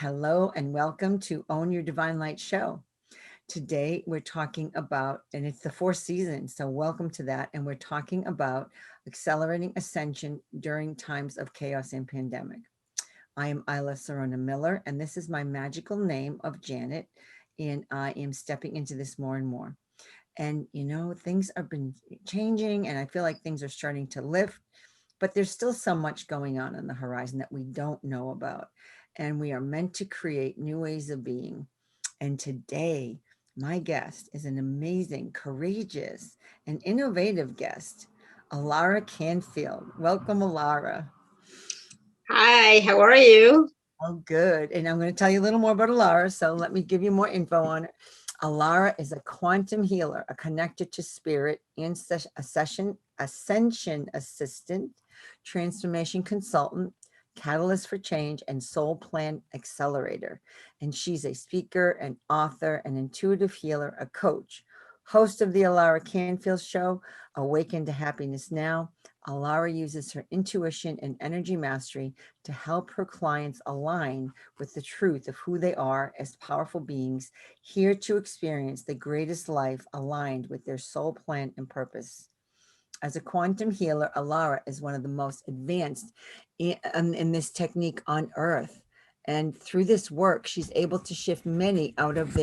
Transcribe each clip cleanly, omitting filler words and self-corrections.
Hello and welcome to Own Your Divine Light show. Today we're talking about, and it's the fourth season, so welcome to that. And we're talking about accelerating ascension during times of chaos and pandemic. I am Isla Serona Miller, and this is my magical name of Janet, and I am stepping into this more and more. And things have been changing, and I feel like things are starting to lift, but there's still so much going on the horizon that we don't know about. And we are meant to create new ways of being. And today, my guest is an amazing, courageous, and innovative guest, Alara Canfield. Welcome, Alara. Hi, how are you? Oh, good. And I'm going to tell you a little more about Alara. So let me give you more info on it. Alara is a quantum healer, a connected to spirit, ascension assistant, transformation consultant, catalyst for change, and soul plan accelerator. And she's a speaker, an author, an intuitive healer, a coach, host of the Alara Canfield Show, Awaken to Happiness Now. Alara uses her intuition and energy mastery to help her clients align with the truth of who they are as powerful beings here to experience the greatest life aligned with their soul plan and purpose. As a quantum healer, Alara is one of the most advanced in this technique on earth. And through this work, she's able to shift many out of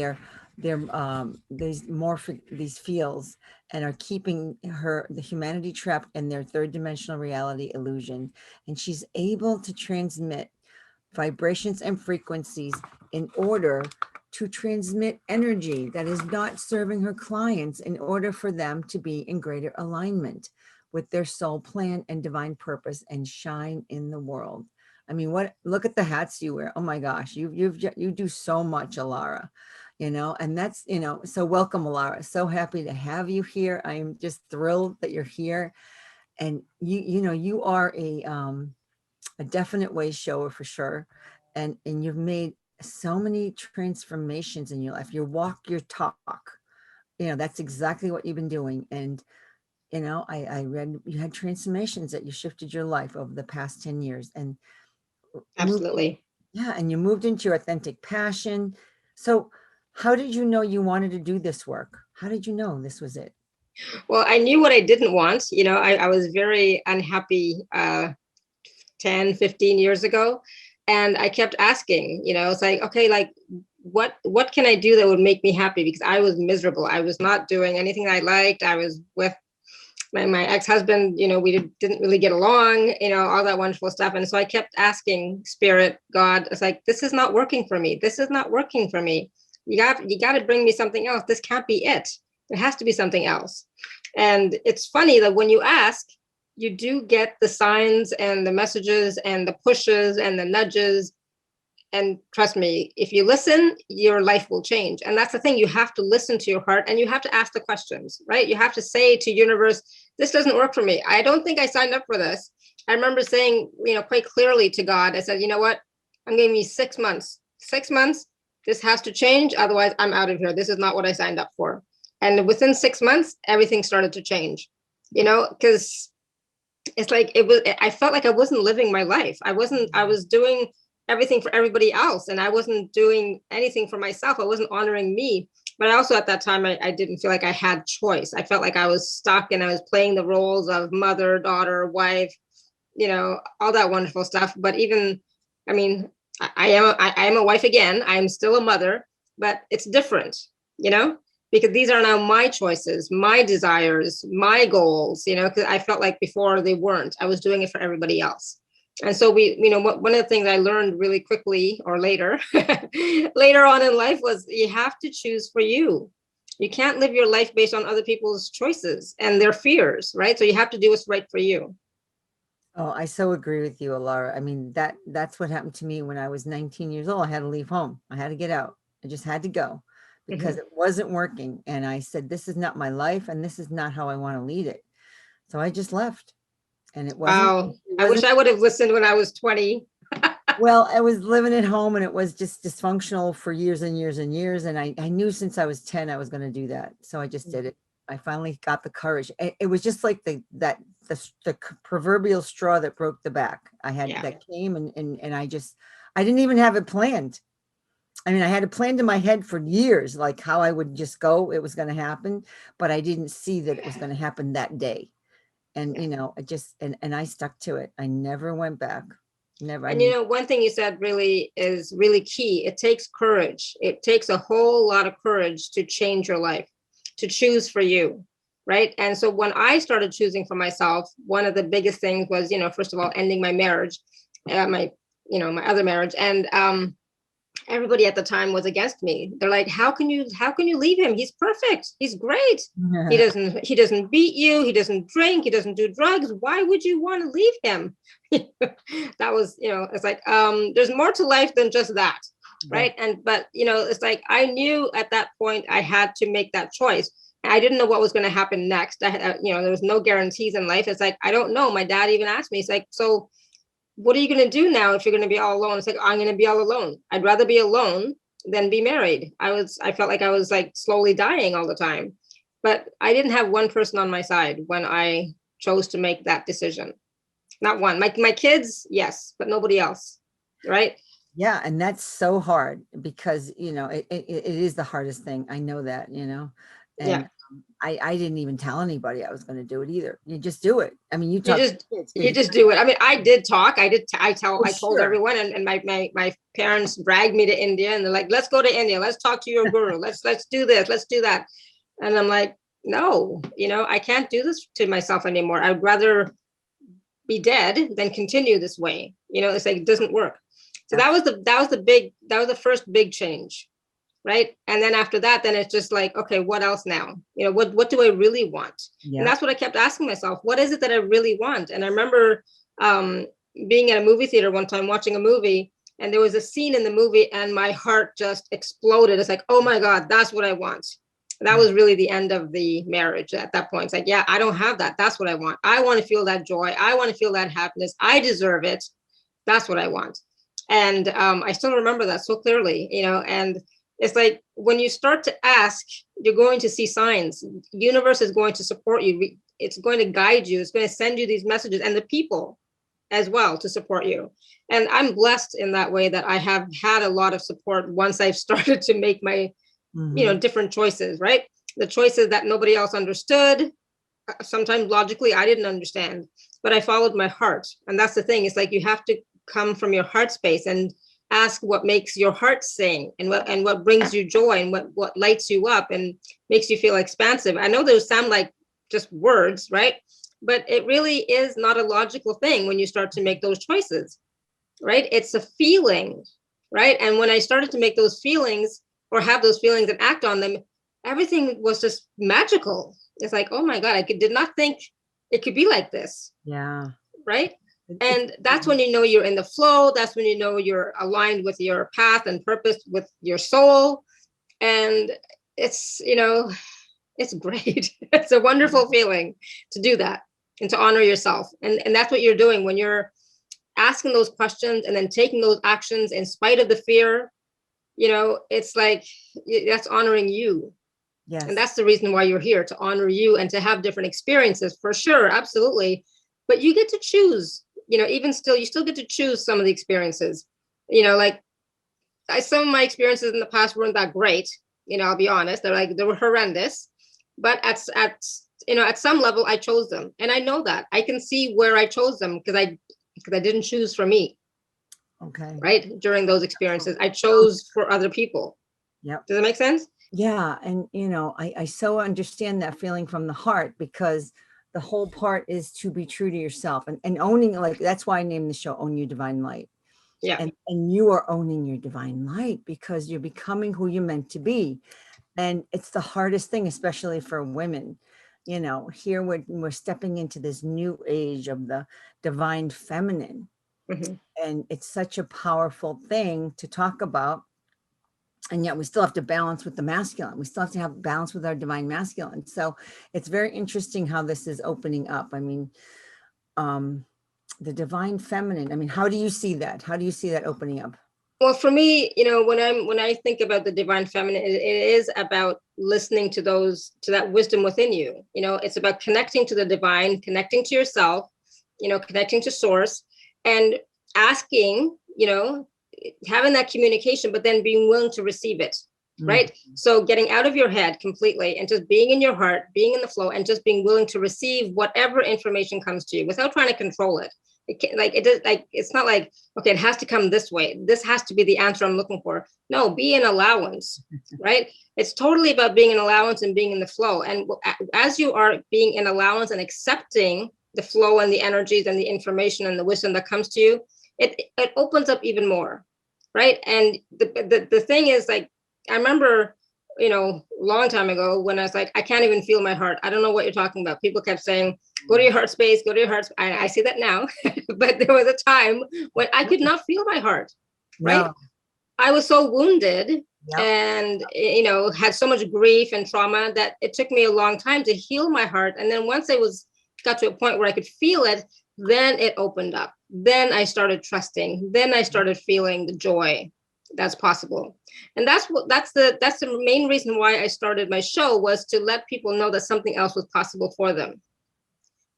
these fields and are keeping the humanity trapped in their third dimensional reality illusion. And she's able to transmit vibrations and frequencies in order to transmit energy that is not serving her clients in order for them to be in greater alignment with their soul plan and divine purpose and shine in the world. I mean, look at the hats you wear. Oh my gosh, you do so much, Alara, and that's, so welcome, Alara. So happy to have you here. I am just thrilled that you're here. And you are a definite way shower for sure. And you've made so many transformations in your life. Your walk, your talk, that's exactly what you've been doing. And, I read you had transformations that you shifted your life over the past 10 years and moved, Absolutely. yeah, and you moved into your authentic passion. So how did you know you wanted to do this work? How did you know this was it? Well, I knew what I didn't want. I was very unhappy 10, 15 years ago. And I kept asking, it's like, okay, like what can I do that would make me happy? Because I was miserable. I was not doing anything I liked. I was with my ex-husband, we didn't really get along, all that wonderful stuff. And so I kept asking spirit, God, it's like, this is not working for me. This is not working for me. You got to bring me something else. This can't be it. It has to be something else. And it's funny that when you ask, you do get the signs and the messages and the pushes and the nudges. And trust me, if you listen, your life will change. And that's the thing. You have to listen to your heart and you have to ask the questions, right? You have to say to universe, this doesn't work for me. I don't think I signed up for this. I remember saying, quite clearly to God, I said, you know what? I'm giving you 6 months. 6 months, this has to change. Otherwise, I'm out of here. This is not what I signed up for. And within 6 months, everything started to change, because it's like I felt like I wasn't living my life. I was doing everything for everybody else and I wasn't doing anything for myself. I wasn't honoring me. But also at that time, I didn't feel like I had choice. I felt like I was stuck and I was playing the roles of mother, daughter, wife, all that wonderful stuff. But even, I mean, I am a wife again. I'm still a mother, but it's different, you know, because these are now my choices, my desires, my goals, because I felt like before they weren't. I was doing it for everybody else. And so one of the things I learned really quickly or later, later on in life was you have to choose for you. You can't live your life based on other people's choices and their fears, right? So you have to do what's right for you. Oh, I so agree with you, Alara. I mean, that's what happened to me when I was 19 years old. I had to leave home. I had to get out. I just had to go because Mhm. it wasn't working. And I said, this is not my life and this is not how I want to lead it. So I just left. And Wow. it I wish wasn't, I would have listened when I was 20. well, I was living at home and it was just dysfunctional for years and years and years. And I knew since I was 10, I was going to do that. So I just did it. I finally got the courage. It was just like the proverbial straw that broke the back. I had Yeah. that came and I didn't even have it planned. I mean, I had it planned in my head for years, like how I would just go, it was going to happen, but I didn't see that it was going to happen that day. And, you know, I just, and I stuck to it. I never went back. Never. I And you mean, know, one thing you said really is really key. It takes courage. It takes a whole lot of courage to change your life, to choose for you. Right. And so when I started choosing for myself, one of the biggest things was, you know, first of all, ending my marriage, my other marriage. And everybody at the time was against me. They're like, how can you leave him? He's perfect. He's great. He doesn't beat you. He doesn't drink. He doesn't do drugs. Why would you want to leave him? That was, it's like, there's more to life than just that. Right. But it's like, I knew at that point I had to make that choice. I didn't know what was going to happen next. There was no guarantees in life. It's like, I don't know. My dad even asked me, it's like, so what are you going to do now if you're going to be all alone? It's like, I'm going to be all alone. I'd rather be alone than be married. I felt like I was like slowly dying all the time, but I didn't have one person on my side when I chose to make that decision. Not one. My kids, yes, but nobody else. Right. yeah. And that's so hard because, it is the hardest thing. I know that, and Yeah. I didn't even tell anybody I was going to do it either. You just do it. I mean, you You talk to just kids, you just do it. I mean, I did talk. I told sure. everyone, and my parents dragged me to India, and they're like, let's go to India. Let's talk to your guru. Let's do this. Let's do that. And I'm like, no, I can't do this to myself anymore. I'd rather be dead than continue this way. It's like, it doesn't work. So that was the first big change. Right. And then after that, then it's just like, okay, what else now? What do I really want? Yeah. And that's what I kept asking myself. What is it that I really want? And I remember being at a movie theater one time watching a movie, and there was a scene in the movie and my heart just exploded. It's like, oh my God, that's what I want. And that was really the end of the marriage at that point. It's like, yeah, I don't have that. That's what I want. I want to feel that joy. I want to feel that happiness. I deserve it. That's what I want. And I still remember that so clearly, and it's like when you start to ask, you're going to see signs. The universe is going to support you. It's going to guide you. It's going to send you these messages, and the people as well to support you. And I'm blessed in that way that I have had a lot of support once I've started to make my, different choices, right? The choices that nobody else understood. Sometimes logically, I didn't understand, but I followed my heart. And that's the thing. It's like you have to come from your heart space and ask what makes your heart sing, and what brings you joy, and what lights you up and makes you feel expansive. I know those sound like just words, right? But it really is not a logical thing when you start to make those choices, right? It's a feeling, right? And when I started to make those feelings or have those feelings and act on them, everything was just magical. It's like, oh my God, did not think it could be like this. Yeah. Right. And that's when you're in the flow. That's when you're aligned with your path and purpose, with your soul. And it's, it's great. It's a wonderful feeling to do that and to honor yourself. And that's what you're doing when you're asking those questions and then taking those actions in spite of the fear. It's like, that's honoring you. Yes. And that's the reason why you're here, to honor you and to have different experiences, for sure. Absolutely. But you get to choose, even still, you still get to choose some of the experiences, like some of my experiences in the past weren't that great. I'll be honest. They were horrendous, but at some level I chose them. And I know that I can see where I chose them because I didn't choose for me. Okay. Right. During those experiences, I chose for other people. Yep. Does that make sense? Yeah. And, I so understand that feeling from the heart, because the whole part is to be true to yourself and owning, like, that's why I named the show Own Your Divine Light. Yeah. And you are owning your divine light because you're becoming who you're meant to be. And it's the hardest thing, especially for women. Here we're stepping into this new age of the divine feminine. Mm-hmm. And it's such a powerful thing to talk about. And yet we still have to balance with the masculine. We still have to have balance with our divine masculine. So it's very interesting how this is opening up. I mean, the divine feminine. I mean, how do you see that? How do you see that opening up? Well, for me, when I think about the divine feminine, it is about listening to that wisdom within you. It's about connecting to the divine, connecting to yourself, connecting to source, and asking, having that communication, but then being willing to receive it, right? So getting out of your head completely and just being in your heart, being in the flow, and just being willing to receive whatever information comes to you without trying to control it. It can't, like, it does, like, it's not like, okay, it has to come this way, this has to be the answer I'm looking for. No, be in allowance, right? It's totally about being in allowance and being in the flow. And as you are being in allowance and accepting the flow and the energies and the information and the wisdom that comes to you, it opens up even more, right? And the thing is, like, I remember, a long time ago when I was like, I can't even feel my heart. I don't know what you're talking about. People kept saying, go to your heart space, go to your heart. I see that now, but there was a time when I could not feel my heart, right? No. I was so wounded and, had so much grief and trauma that it took me a long time to heal my heart. And then once I got to a point where I could feel it, then it opened up. Then I started trusting. Then I started feeling the joy that's possible. And that's the main reason why I started my show, was to let people know that something else was possible for them,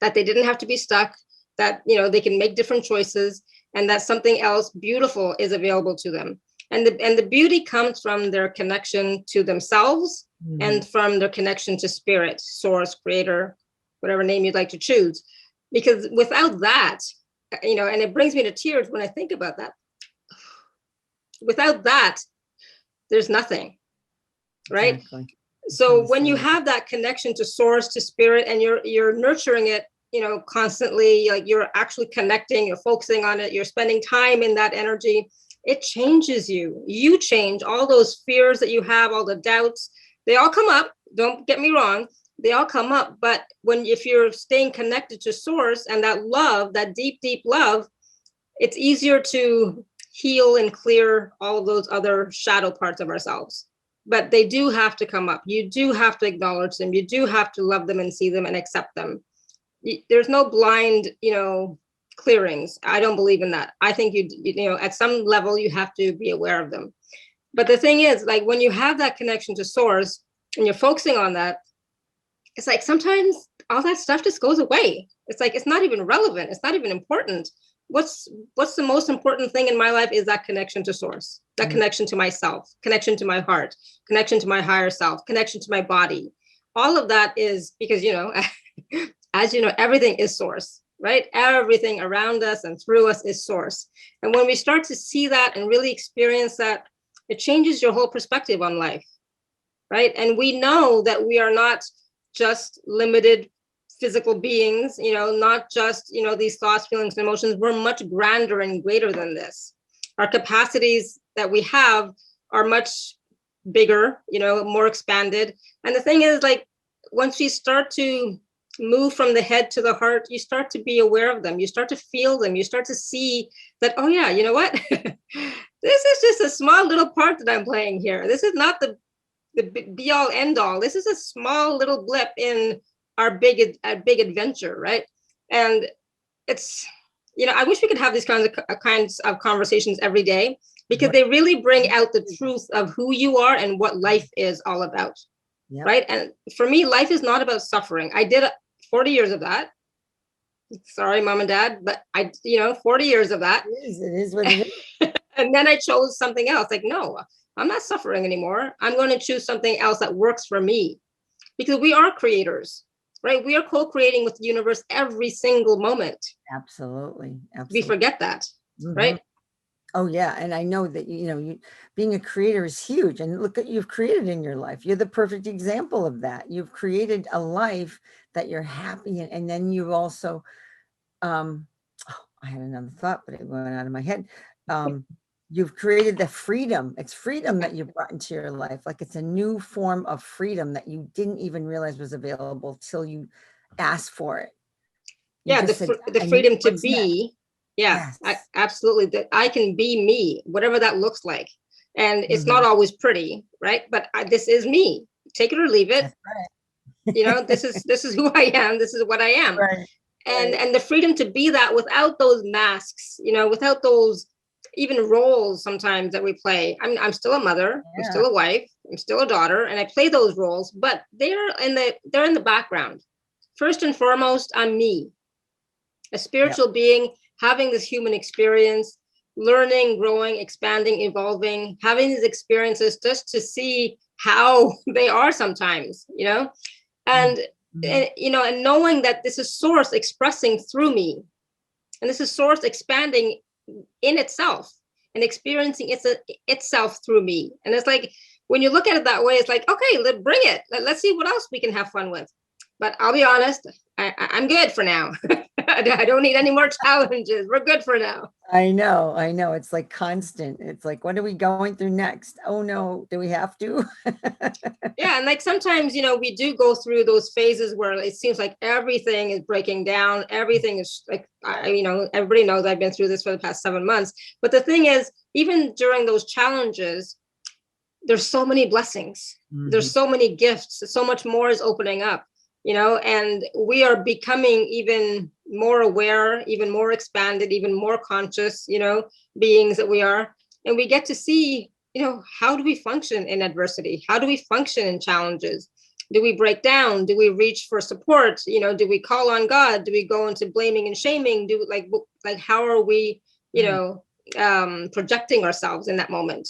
that they didn't have to be stuck, that, they can make different choices, and that something else beautiful is available to them. And the beauty comes from their connection to themselves and from their connection to spirit, source, creator, whatever name you'd like to choose. Because without that, and it brings me to tears when I think about that. Without that, there's nothing, right? Exactly. So when you have that connection to source, to spirit, and you're nurturing it, constantly, like, you're actually connecting, you're focusing on it, you're spending time in that energy, it changes you. You change. All those fears that you have, all the doubts, they all come up. Don't get me wrong. They all come up. But if you're staying connected to source and that love, that deep, deep love, it's easier to heal and clear all of those other shadow parts of ourselves. But they do have to come up. You do have to acknowledge them. You do have to love them and see them and accept them. There's no blind, clearings. I don't believe in that. I think at some level you have to be aware of them. But the thing is, like, when you have that connection to source and you're focusing on that, it's like sometimes all that stuff just goes away. It's like, it's not even relevant. It's not even important. What's the most important thing in my life is that connection to source, that connection to myself, connection to my heart, connection to my higher self, connection to my body. All of that is because, as you know, everything is source, right? Everything around us and through us is source. And when we start to see that and really experience that, it changes your whole perspective on life, right? And we know that we are not just limited physical beings, not just, these thoughts, feelings, and emotions. We're much grander and greater than this. Our capacities that we have are much bigger, more expanded. And the thing is, like, once you start to move from the head to the heart, you start to be aware of them. You start to feel them. You start to see that, oh yeah, you know what? This is just a small little part that I'm playing here. This is not the be all end all. This is a small little blip in our big adventure, right? And it's, I wish we could have these kinds of conversations every day, because they really bring out the truth of who you are and what life is all about. Yep. Right. And for me, life is not about suffering. I did 40 years of that. Sorry, mom and dad, but 40 years of that. It is what it is. And then I chose something else. Like, no, I'm not suffering anymore. I'm going to choose something else that works for me, because we are creators, right? We are co-creating with the universe every single moment. Absolutely. We forget that, right? Oh yeah. And I know that, you being a creator is huge, and look at you've created in your life. You're the perfect example of that. You've created a life that you're happy in. And then you've also, I had another thought, but it went out of my head. You've created the freedom. It's freedom that you brought into your life. Like, it's a new form of freedom that you didn't even realize was available till you asked for it. The freedom to be. Yeah, yes. Absolutely. That I can be me, whatever that looks like. And it's not always pretty, right? But this is me. Take it or leave it. Right. This is who I am. This is what I am. Right. And the freedom to be that without those masks, without those even roles sometimes that we play. I'm still a mother. Yeah. I'm still a wife. I'm still a daughter, and I play those roles, but they're in the background. First and foremost, I'm me, a spiritual being, having this human experience, learning, growing, expanding, evolving, having these experiences just to see how they are sometimes, and, Mhm. and knowing that this is source expressing through me, and this is source expanding in itself and experiencing itself through me. And it's like, when you look at it that way, it's like, okay, bring it. Let's see what else we can have fun with. But I'll be honest, I'm good for now. I don't need any more challenges. We're good for now. I know, I know. It's like constant. It's like, what are we going through next? Oh no, do we have to? Yeah, and like sometimes, we do go through those phases where it seems like everything is breaking down. Everything is like, everybody knows I've been through this for the past 7 months. But the thing is, even during those challenges, there's so many blessings. Mhm. There's so many gifts. So much more is opening up, and we are becoming even more aware, even more expanded, even more conscious, beings that we are. And we get to see, how do we function in adversity? How do we function in challenges? Do we break down? Do we reach for support? Do we call on God? Do we go into blaming and shaming? Do like how are we, Right. projecting ourselves in that moment?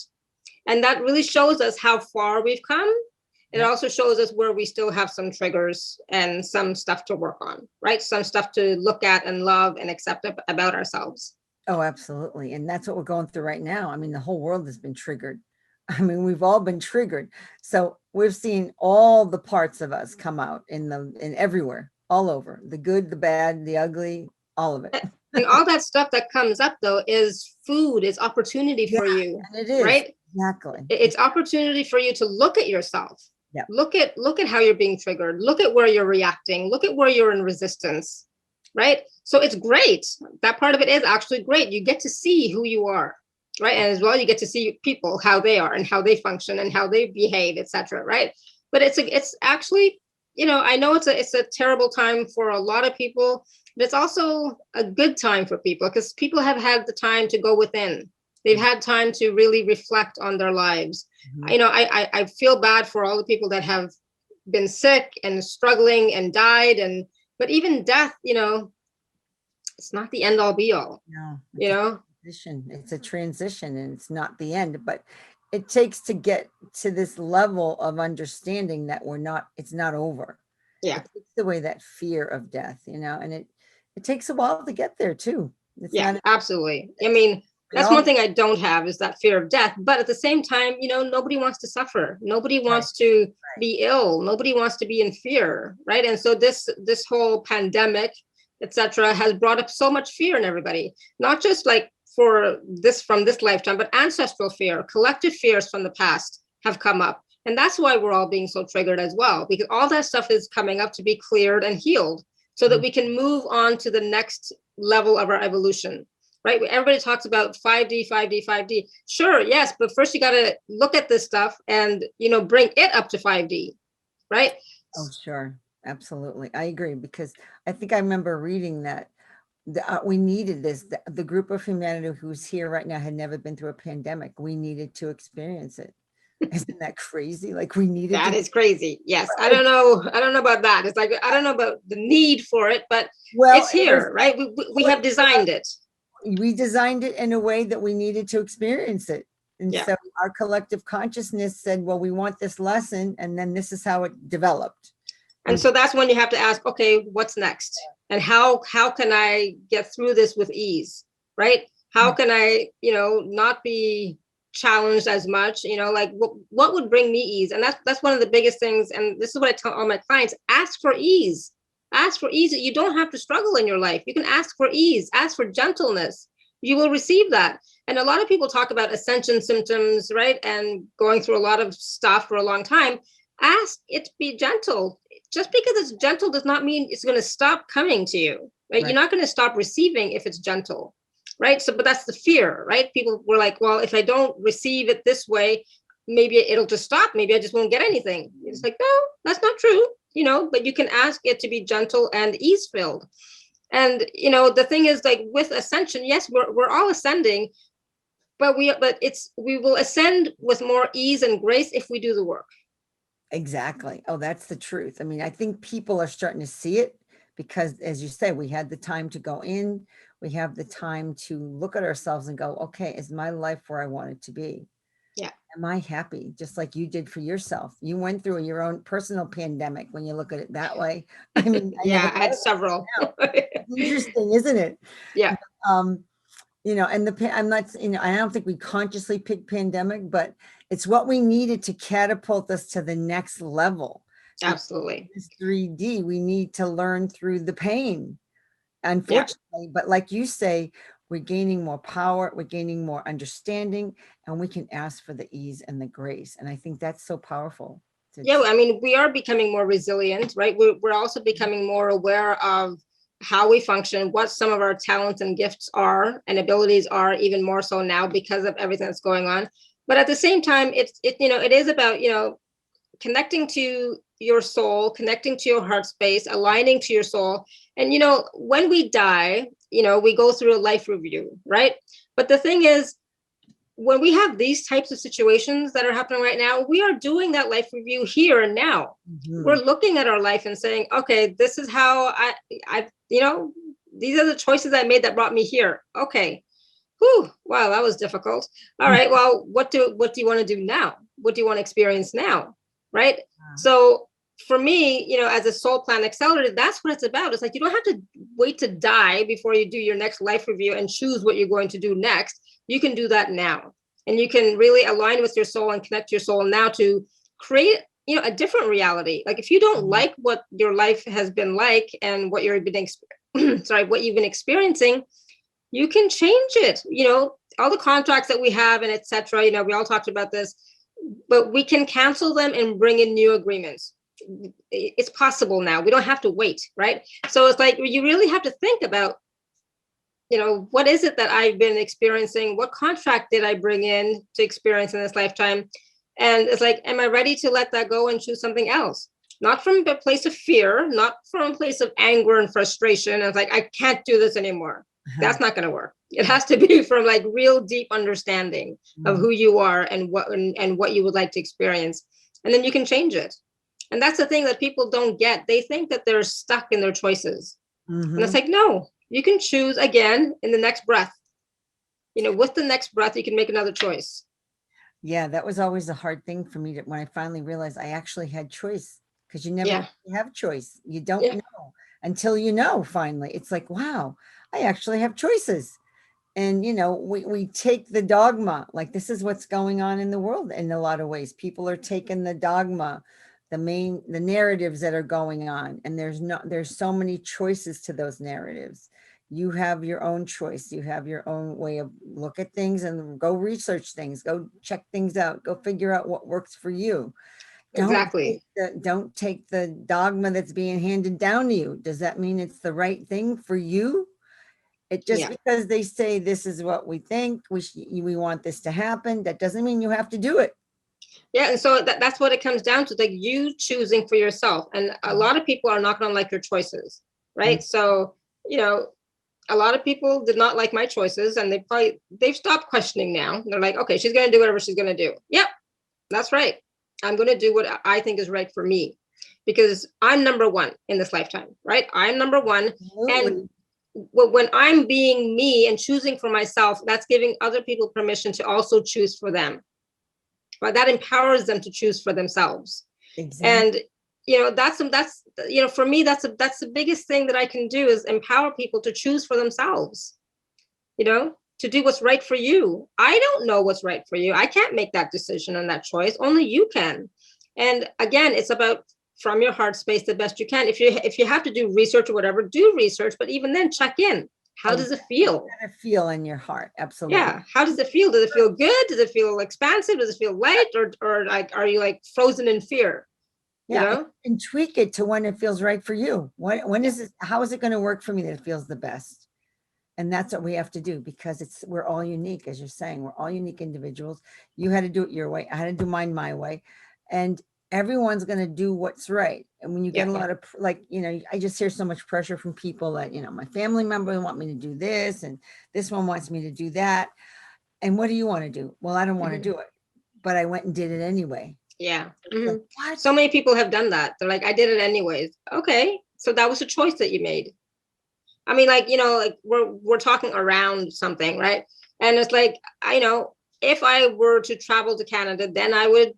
And that really shows us how far we've come. It Yep. also shows us where we still have some triggers and some stuff to work on, right? Some stuff to look at and love and accept about ourselves. Oh, absolutely. And that's what we're going through right now. I mean, the whole world has been triggered. I mean, we've all been triggered. So we've seen all the parts of us come out in everywhere, all over, the good, the bad, the ugly, all of it. And all that stuff that comes up, though, is food, is opportunity Yeah, for you, and it is. right? Exactly. It's opportunity for you to look at yourself. Yeah. Look at how you're being triggered. Look at where you're reacting. Look at where you're in resistance, right? So it's great. That part of it is actually great. You get to see who you are, right? And as well, you get to see people, how they are and how they function and how they behave, etc. Right? But it's actually, I know it's a terrible time for a lot of people, but it's also a good time for people, because people have had the time to go within. They've had time to really reflect on their lives. Mhm. I feel bad for all the people that have been sick and struggling and died, but even death, it's not the end all be all, No, you it's a know? transition. It's a transition and it's not the end, but it takes to get to this level of understanding that it's not over. Yeah. It takes away that fear of death, and it takes a while to get there too. It's Yeah, not, absolutely. I mean, we that's all, one thing I don't have, is that fear of death. But at the same time, nobody wants to suffer. Nobody right, wants to right. be ill. Nobody wants to be in fear, right? And so this whole pandemic, etc., has brought up so much fear in everybody. Not just like from this lifetime, but ancestral fear, collective fears from the past have come up. And that's why we're all being so triggered as well, because all that stuff is coming up to be cleared and healed, so that Mm. we can move on to the next level of our evolution, right? Everybody talks about 5D, 5D, 5D. Sure, yes, but first you got to look at this stuff and, bring it up to 5D, right? Oh, sure. Absolutely. I agree, because I think I remember reading that we needed this. The group of humanity who's here right now had never been through a pandemic. We needed to experience it. Isn't that crazy? Like we needed That to, is crazy. Yes. I right? don't know. I don't know about that. It's like, I don't know about the need for it, but Well, it's it was here, right? We forced have for us. designed it. We designed it in a way that we needed to experience it. And Yeah. so our collective consciousness said, well, we want this lesson. And then this is how it developed. And And so that's when you have to ask, okay, what's next? And how can I get through this with ease? Right? How can I, not be challenged as much? Like what would bring me ease? And that's one of the biggest things. And this is what I tell all my clients: ask for ease. Ask for ease. You don't have to struggle in your life. You can ask for ease, ask for gentleness. You will receive that. And a lot of people talk about ascension symptoms, right? And going through a lot of stuff for a long time. Ask it to be gentle. Just because it's gentle does not mean it's going to stop coming to you, right? right, You're not going to stop receiving if it's gentle, right? So, but that's the fear, right? People were like, well, if I don't receive it this way, maybe it'll just stop. Maybe I just won't get anything. It's like, no, that's not true, but you can ask it to be gentle and ease filled. And, the thing is, like with ascension, yes, we're all ascending, but we will ascend with more ease and grace if we do the work. exactly. Oh, that's the truth. I mean, I think people are starting to see it because, as you say, we had the time to go in. We have the time to look at ourselves and go, okay, is my life where I want it to be? Yeah. Am I happy? Just like you did for yourself. You went through your own personal pandemic when you look at it that way. I mean, I never Yeah, I thought had of it several. now. It's interesting, isn't it? Yeah, Um, and I'm not, I don't think we consciously picked pandemic, but it's what we needed to catapult us to the next level. Because absolutely. this 3D, we need to learn through the pain, Yeah. unfortunately. But like you say, we're gaining more power, we're gaining more understanding, and we can ask for the ease and the grace. And I think that's so powerful. Yeah, I mean, we are becoming more resilient, right? We're also becoming more aware of how we function, what some of our talents and gifts are and abilities are, even more so now because of everything that's going on. But at the same time, it is about, connecting to your soul, connecting to your heart space, aligning to your soul. And, when we die, we go through a life review, right? But the thing is, when we have these types of situations that are happening right now, we are doing that life review here and now. We're looking at our life and saying, okay, this is how these are the choices I made that brought me here. Okay. Whew, wow, that was difficult. All right. Well, what do you want to do now? What do you want to experience now? Right. So for me, as a soul plan accelerator, that's what it's about. It's like you don't have to wait to die before you do your next life review and choose what you're going to do next. You can do that now. And you can really align with your soul and connect to your soul now to create, a different reality. Like if you don't like what your life has been like and what you've been what you've been experiencing, you can change it. All the contracts that we have and etc. We all talked about this, but we can cancel them and bring in new agreements. It's possible now. We don't have to wait, right? So it's like you really have to think about, what is it that I've been experiencing? What contract did I bring in to experience in this lifetime? And it's like, am I ready to let that go and choose something else? Not from a place of fear, not from a place of anger and frustration. It's like, I can't do this anymore. That's not going to work. It has to be from like real deep understanding of who you are and what you would like to experience. And then you can change it. And that's the thing that people don't get. They think that they're stuck in their choices. And it's like, no, you can choose again in the next breath. With the next breath, you can make another choice. Yeah, that was always a hard thing for me when I finally realized I actually had choice, because you never really have choice. You don't know until finally. It's like, wow, I actually have choices. And we take the dogma, like this is what's going on in the world in a lot of ways. People are taking the dogma, the narratives that are going on, and there's so many choices to those narratives. You have your own choice. You have your own way of look at things and go research things, go check things out, go figure out what works for you. Exactly. Don't take the dogma that's being handed down to you. Does that mean it's the right thing for you? It just because they say this is what we think, we want this to happen, that doesn't mean you have to do it. Yeah, and so that's what it comes down to, like you choosing for yourself. And a lot of people are not going to like your choices, right? So, a lot of people did not like my choices, and they've stopped questioning now. They're like, okay, she's going to do whatever she's going to do. Yep, that's right. I'm going to do what I think is right for me, because I'm number one in this lifetime, right? I'm number one. And when I'm being me and choosing for myself, that's giving other people permission to also choose for them. Right? That empowers them to choose for themselves. And that's for me, that's the biggest thing that I can do, is empower people to choose for themselves, to do what's right for you. I don't know what's right for you. I can't make that decision and that choice. Only you can. And again, it's about from your heart space the best you can. If you have to do research or whatever, do research, but even then check in. How does it feel? How does it feel in your heart? Absolutely. Yeah. How does it feel? Does it feel good? Does it feel expansive? Does it feel light? Or like, are you like frozen in fear? Yeah. And tweak it to when it feels right for you. When is it, how is it going to work for me that it feels the best? And that's what we have to do, because we're all unique, as you're saying, we're all unique individuals. You had to do it your way. I had to do mine my way. And everyone's going to do what's right. And when you get a lot of, like, I just hear so much pressure from people that, my family members want me to do this, and this one wants me to do that. And what do you want to do? Well, I don't want to do it, but I went and did it anyway. Yeah. Like, what? So many people have done that. They're like, I did it anyways. Okay. So that was a choice that you made. I mean, like, like we're talking around something, right? And it's like, I know if I were to travel to Canada, then I would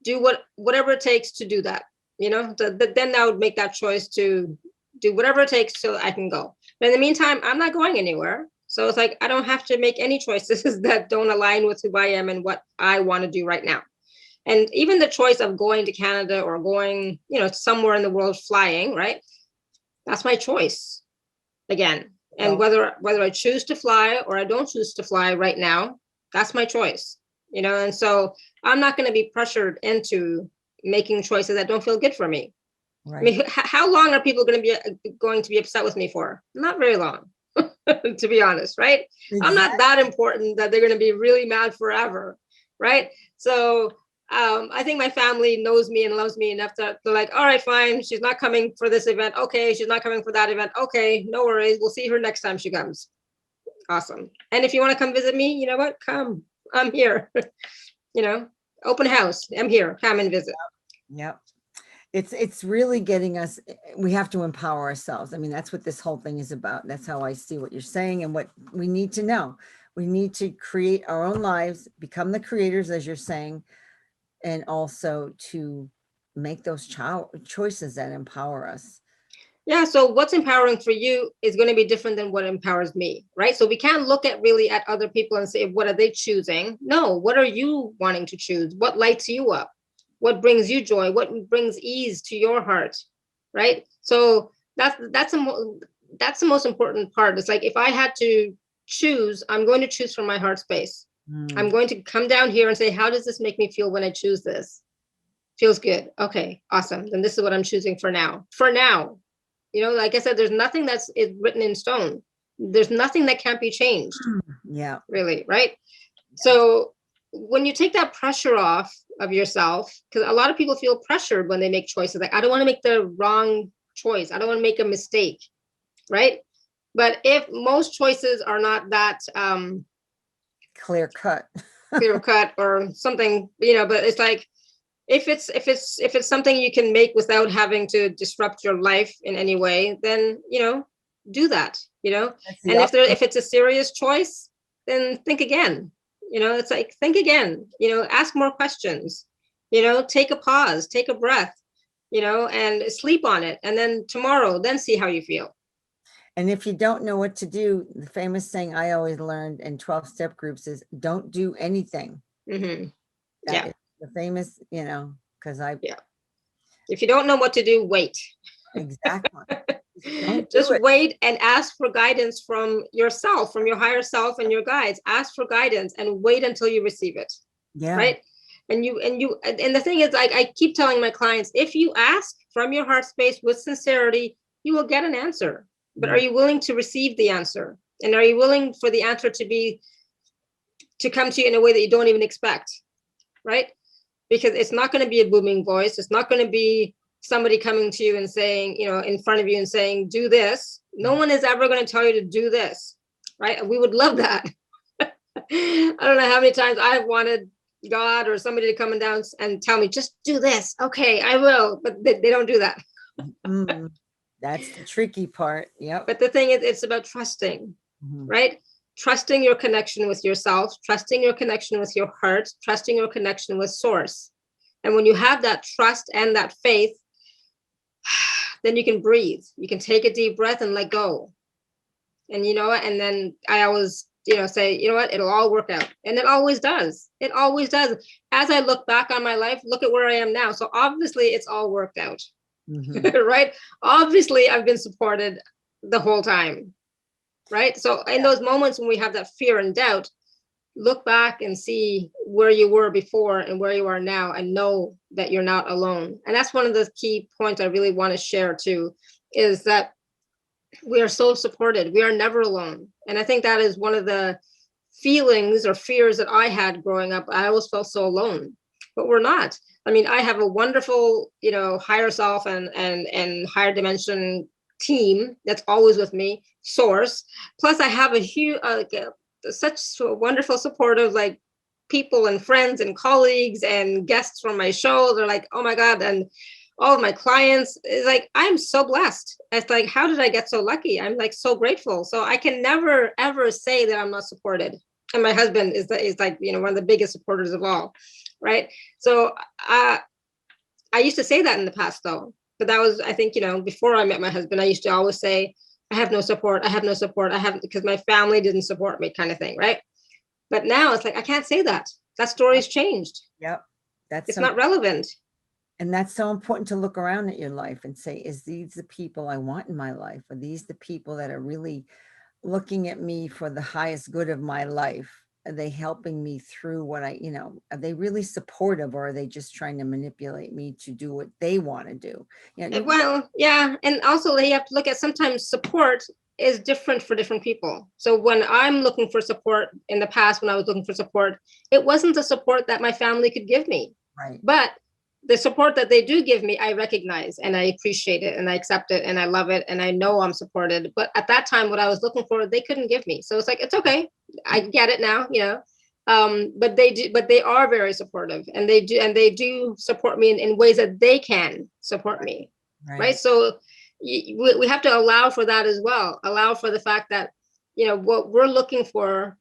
do whatever it takes to do that. Then I would make that choice to do whatever it takes so I can go. But in the meantime, I'm not going anywhere. So it's like I don't have to make any choices that don't align with who I am and what I want to do right now. And even the choice of going to Canada or going, somewhere in the world flying, right? That's my choice again. And whether I choose to fly or I don't choose to fly right now, that's my choice. And so I'm not going to be pressured into making choices that don't feel good for me. Right. I mean, how long are people going to be upset with me for? Not very long, to be honest, right? Exactly. I'm not that important that they're going to be really mad forever, right? So I think my family knows me and loves me enough to they're like, all right, fine. She's not coming for this event. Okay. She's not coming for that event. Okay. No worries. We'll see her next time she comes. Awesome. And if you want to come visit me, you know what? Come. I'm here. Open house. I'm here. Come and visit. Yep. It's really getting us, we have to empower ourselves. I mean, that's what this whole thing is about. That's how I see what you're saying and what we need to know. We need to create our own lives, become the creators, as you're saying, and also to make those choices that empower us. Yeah. So what's empowering for you is going to be different than what empowers me, right? So we can't look at other people and say, what are they choosing? No, what are you wanting to choose? What lights you up? What brings you joy? What brings ease to your heart, right? So that's the most important part. It's like, if I had to choose, I'm going to choose from my heart space. I'm going to come down here and say, how does this make me feel when I choose this? Feels good. Okay, awesome. Then this is what I'm choosing for now. For now, like I said, there's nothing that's written in stone. There's nothing that can't be changed. Yeah. Really, right? Yeah. So when you take that pressure off of yourself, because a lot of people feel pressured when they make choices. Like, I don't want to make the wrong choice. I don't want to make a mistake, right? But if most choices are not that clear cut or something, but it's like, if it's something you can make without having to disrupt your life in any way, then do that. And if it's a serious choice, then think again. It's like, think again. Ask more questions. Take a pause, take a breath. And sleep on it, and then tomorrow, then see how you feel. And if you don't know what to do, the famous saying I always learned in 12-step groups is, don't do anything. Mm-hmm. Yeah. The famous, because if you don't know what to do, wait. Exactly. Just wait and ask for guidance from yourself, from your higher self and your guides. Ask for guidance and wait until you receive it. Yeah. Right. And the thing is, like, I keep telling my clients, if you ask from your heart space with sincerity, you will get an answer. But are you willing to receive the answer? And are you willing for the answer to come to you in a way that you don't even expect? Right. Because it's not going to be a booming voice. It's not going to be somebody coming to you and saying, in front of you and saying, do this. No one is ever going to tell you to do this. Right. We would love that. I don't know how many times I've wanted God or somebody to come down and tell me, just do this. Okay, I will. But they don't do that. That's the tricky part. Yep. But the thing is, it's about trusting, right? Trusting your connection with yourself, trusting your connection with your heart, trusting your connection with source. And when you have that trust and that faith, then you can breathe. You can take a deep breath and let go. And and then I always, say, it'll all work out. And it always does. It always does. As I look back on my life, look at where I am now. So obviously it's all worked out. Right? Obviously I've been supported the whole time. Right? So in those moments when we have that fear and doubt, look back and see where you were before and where you are now, and know that you're not alone. And that's one of the key points I really want to share too, is that we are so supported. We are never alone. And I think that is one of the feelings or fears that I had growing up. I always felt so alone, but we're not. I mean, I have a wonderful, higher self and higher dimension team that's always with me, source. Plus I have a huge, such wonderful supportive, like, people and friends and colleagues and guests from my show. They're like, oh my God. And all of my clients. It's like, I'm so blessed. It's like, how did I get so lucky? I'm like so grateful. So I can never ever say that I'm not supported. And my husband is like, one of the biggest supporters of all, right? So I used to say that in the past though, but that was, I think, before I met my husband, I used to always say, I have no support. I have no support. I have, because my family didn't support me, kind of thing, right? But now it's like, I can't say that. That story's changed. Yep. That's It's so, not relevant. and that's so important to look around at your life and say, is these the people I want in my life? Are these the people that are really looking at me for the highest good of my life? Are they helping me through what are they really supportive, or are they just trying to manipulate me to do what they want to do? Well, yeah. And also you have to look at, sometimes support is different for different people. So when I'm looking for support, in the past, when I was looking for support, it wasn't the support that my family could give me. Right. But the support that they do give me, I recognize and I appreciate it and I accept it and I love it and I know I'm supported. But at that time, what I was looking for, they couldn't give me. So it's like, it's okay. I get it now, but they are very supportive, and they do support me in ways that they can support me. Right. So we have to allow for that as well. Allow for the fact that, what we're looking for,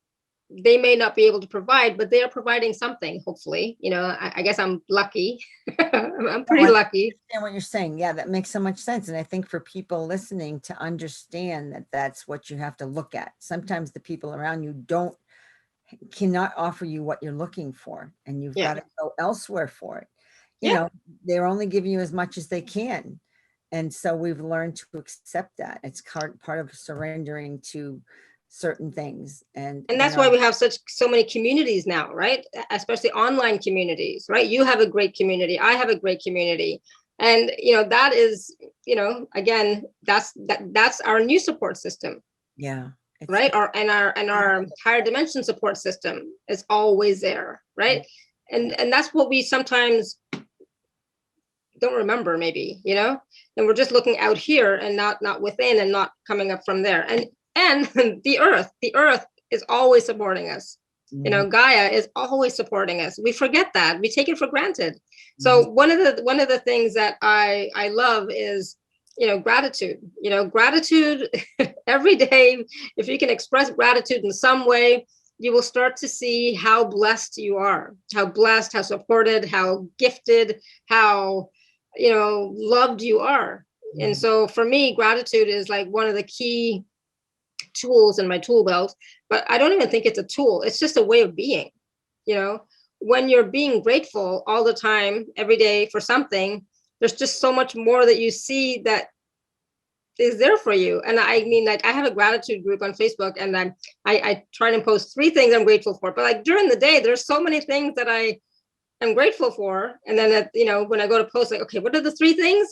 they may not be able to provide, but they are providing something, hopefully. I guess I'm lucky. I'm pretty lucky. I understand what you're saying. Yeah, that makes so much sense. And I think for people listening to understand that that's what you have to look at. Sometimes the people around you cannot offer you what you're looking for, and you've got to go elsewhere for it. They're only giving you as much as they can. And so we've learned to accept that. It's part of surrendering to certain things. And that's why we have so many communities now, right? Especially online communities, right? You have a great community. I have a great community. And, that is, again, that's our new support system. Yeah. Right. Our higher dimension support system is always there. Right. And that's what we sometimes don't remember, maybe, and we're just looking out here and not within, and not coming up from there. And the earth is always supporting us. Mm-hmm. Gaia is always supporting us. We forget that. We take it for granted. Mm-hmm. So one of the things that I love is, gratitude. Gratitude every day. If you can express gratitude in some way, you will start to see how blessed you are, how blessed, how supported, how gifted, how, loved you are. Mm-hmm. And so for me, gratitude is like one of the key tools in my tool belt, but I don't even think it's a tool. It's just a way of being. When you're being grateful all the time, every day, for something, there's just so much more that you see that is there for you. And I mean, like, I have a gratitude group on Facebook, and I try to post 3 things I'm grateful for. But like during the day, there's so many things that I am grateful for. And then, when I go to post, like, okay, what are the 3 things?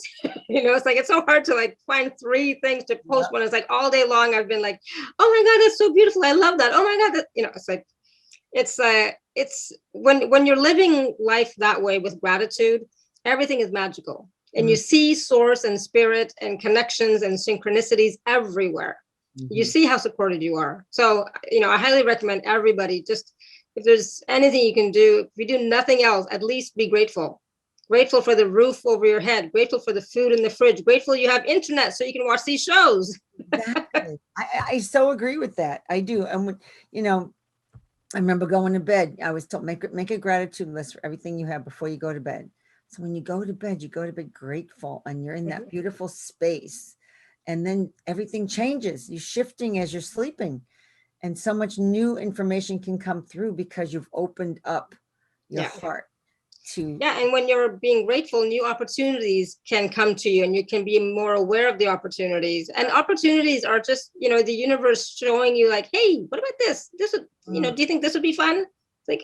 It's like, it's so hard to like find 3 things to post when it's like all day long I've been like, oh my God, that's so beautiful. I love that. Oh my God. It's like, it's when you're living life that way with gratitude, everything is magical. And you see source and spirit and connections and synchronicities everywhere. Mm-hmm. You see how supported you are. So, I highly recommend everybody, just if there's anything you can do, if you do nothing else, at least be grateful. Grateful for the roof over your head, grateful for the food in the fridge, grateful you have internet so you can watch these shows. Exactly. I so agree with that. I do. And when, I remember going to bed, I was told, make a gratitude list for everything you have before you go to bed. So when you go to bed grateful, and you're in that beautiful space, and then everything changes. You're shifting as you're sleeping, and so much new information can come through because you've opened up your heart to. Yeah. And when you're being grateful, new opportunities can come to you, and you can be more aware of the opportunities. And opportunities are just, the universe showing you like, hey, what about this? This would, do you think this would be fun? It's like,